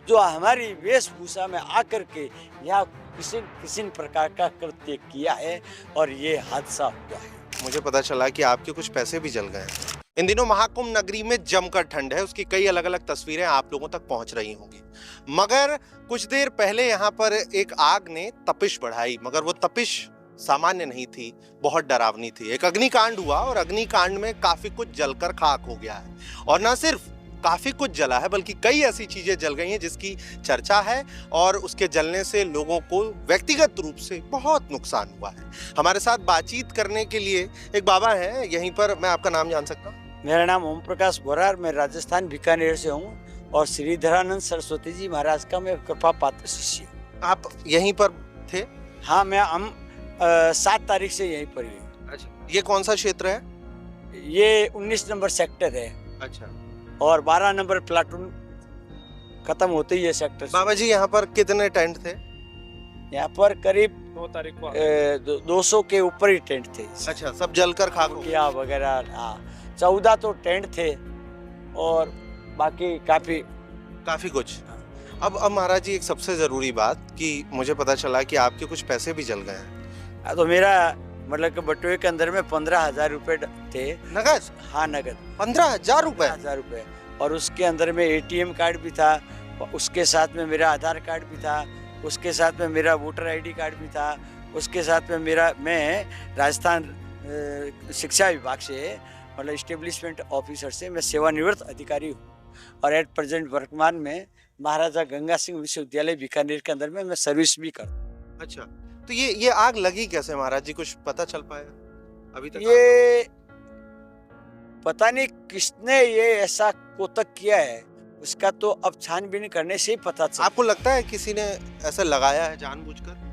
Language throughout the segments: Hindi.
जो हमारी वेशभूषा में आकर के यहाँ किसी किसी प्रकार का कृत्य किया है और ये हादसा हुआ है। मुझे पता चला कि आपके कुछ पैसे भी जल गए हैं। इन दिनों महाकुंभ नगरी में जमकर ठंड है, उसकी कई अलग अलग तस्वीरें आप लोगों तक पहुंच रही होंगी। मगर कुछ देर पहले यहाँ पर एक आग ने तपिश बढ़ाई, मगर वो तपिश सामान्य नहीं थी, बहुत डरावनी थी। एक अग्निकांड हुआ और अग्निकांड में काफी कुछ जलकर खाक हो गया है। और न सिर्फ काफी कुछ जला है बल्कि कई ऐसी चीजें जल गई हैं जिसकी चर्चा है और उसके जलने से लोगों को व्यक्तिगत रूप से बहुत नुकसान हुआ है। हमारे साथ बातचीत करने के लिए एक बाबा हैं यहीं पर। मैं आपका नाम जान सकता हूँ? मेरा नाम ओम प्रकाश बोरार, मैं राजस्थान बीकानेर से हूँ और श्रीधरानंद सरस्वती जी महाराज का मैं कृपा पात्र शिष्य हूँ। आप यहीं पर थे? हाँ, हम 7 तारीख से यहीं पर ही हूँ। अच्छा, ये कौन सा क्षेत्र है? ये 19 नंबर सेक्टर है। अच्छा, और 12 नंबर प्लाटून खत्म होते ही ये सेक्टर। बाबा जी यहाँ पर कितने टेंट थे? यहाँ पर करीब 2 तारीख को 200 के ऊपर ही टेंट थे। अच्छा, सब जलकर खाक हो क्या वगैरह। हाँ, 14 तो टेंट थे और बाकी काफी कुछ। अब महाराज जी, एक सबसे जरूरी बात कि मुझे पता चला कि आपके कुछ पैसे भी जल गए हैं। तो मेरा मतलब कि बटुए के अंदर में 15,000 रुपए थे। नगद? हाँ, नगद 15,000 रुपए? 15,000 रुपए। और उसके अंदर में ATM कार्ड भी था, उसके साथ में मेरा आधार कार्ड भी था, उसके साथ में मेरा वोटर ID कार्ड भी था, उसके साथ में मैं राजस्थान शिक्षा विभाग से मतलब इस्टेब्लिशमेंट ऑफिसर से मैं सेवानिवृत्त अधिकारी हूँ और एट प्रेजेंट वर्तमान में महाराजा गंगा सिंह विश्वविद्यालय बीकानेर के अंदर में मैं सर्विस भी करता हूँ। अच्छा, तो ये आग लगी कैसे महाराज जी, कुछ पता चल पाया अभी तक? ये पता नहीं किसने ये ऐसा कोतक किया है, उसका तो अब छानबीन करने से ही पता चला। आपको लगता है किसी ने ऐसा लगाया है जानबूझकर?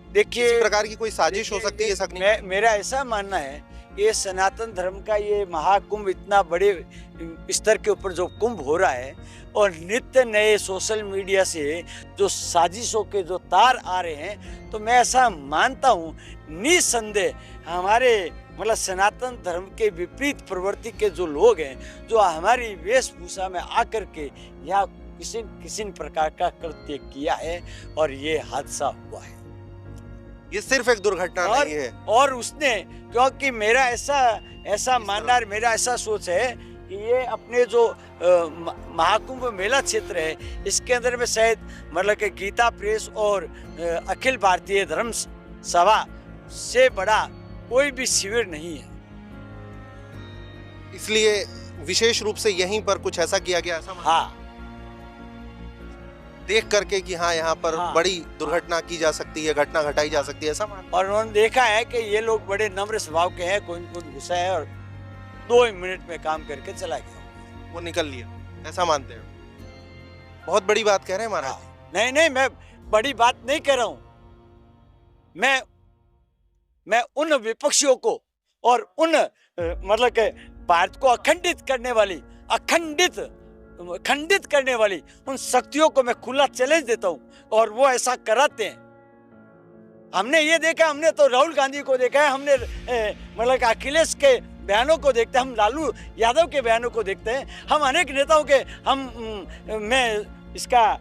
देखिए, किसी प्रकार की कोई साजिश हो सकती है शक नहीं? मेरा ऐसा मानना है, ये सनातन धर्म का ये महाकुंभ इतना बड़े स्तर के ऊपर जो कुंभ हो रहा है और नित्य नए सोशल मीडिया से जो साजिशों के जो तार आ रहे हैं, तो मैं ऐसा मानता हूँ निसंदेह हमारे मतलब सनातन धर्म के विपरीत प्रवृत्ति के जो लोग हैं, जो हमारी वेशभूषा में आकर के यहाँ किसी प्रकार का कृत्य किया है और ये हादसा हुआ है। ये सिर्फ एक दुर्घटना नहीं है। और उसने, क्योंकि मेरा ऐसा मानना, मेरा ऐसा सोच है कि ये अपने जो महाकुंभ मेला क्षेत्र है, इसके अंदर में शायद मतलब कि गीता प्रेस और अखिल भारतीय धर्म सभा से बड़ा कोई भी शिविर नहीं है। इसलिए विशेष रूप से यहीं पर कुछ ऐसा किया गया, ऐसा? हाँ, देख करके कि हाँ यहाँ पर हाँ, बड़ी दुर्घटना की जा सकती है, घटना घटाई जा सकती है, ऐसा मान? और उन्होंने देखा है कि ये लोग बड़े नम्र स्वभाव के हैं, कोई घुसा है और 2 मिनट में काम करके चला गया, वो निकल लिया, ऐसा मानते हैं? बहुत बड़ी बात कह रहे हैं महाराज। हाँ। नहीं, मैं बड़ी बात नहीं कह रहा हूँ। मैं उन विपक्षियों को और उन मतलब के भारत को खंडित करने वाली उन शक्तियों को मैं खुला चैलेंज देता हूं और वो ऐसा कराते हैं। हमने ये देखा, हमने तो राहुल गांधी को देखा है, हमने मतलब अखिलेश के बयानों को देखते हैं, हम लालू यादव के बयानों को देखते हैं, हम अनेक नेताओं के मैं इसका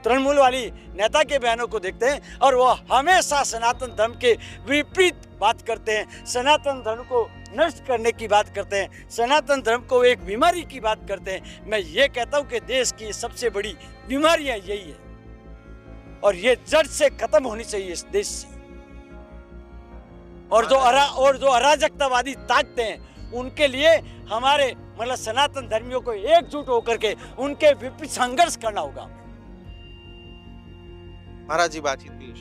तृणमूल वाली नेता के बयानों को देखते हैं और वो हमेशा सनातन धर्म के विपरीत बात करते हैं, सनातन धर्म को नष्ट करने की बात करते हैं, सनातन धर्म को एक बीमारी की बात करते हैं। मैं ये कहता हूँ कि देश की सबसे बड़ी बीमारियां यही है और ये जड़ से खत्म होनी चाहिए इस देश से। और जो अराजकतावादी ताकतें हैं, उनके लिए हमारे मतलब सनातन धर्मियों को एकजुट होकर के उनके विपरीत संघर्ष करना होगा। महाराज जी, बातचीत की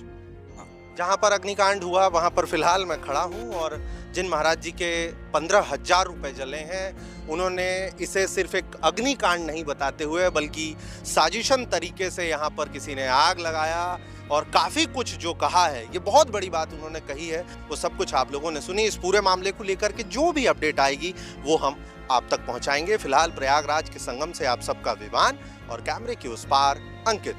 जहाँ पर अग्निकांड हुआ वहाँ पर फिलहाल मैं खड़ा हूँ और जिन महाराज जी के 15,000 रुपए जले हैं, उन्होंने इसे सिर्फ एक अग्निकांड नहीं बताते हुए बल्कि साजिशन तरीके से यहाँ पर किसी ने आग लगाया और काफ़ी कुछ जो कहा है, ये बहुत बड़ी बात उन्होंने कही है, वो सब कुछ आप लोगों ने सुनी। इस पूरे मामले को लेकर के जो भी अपडेट आएगी वो हम आप तक पहुँचाएंगे। फिलहाल प्रयागराज के संगम से आप सबका विमान और कैमरे के उस पार अंकित।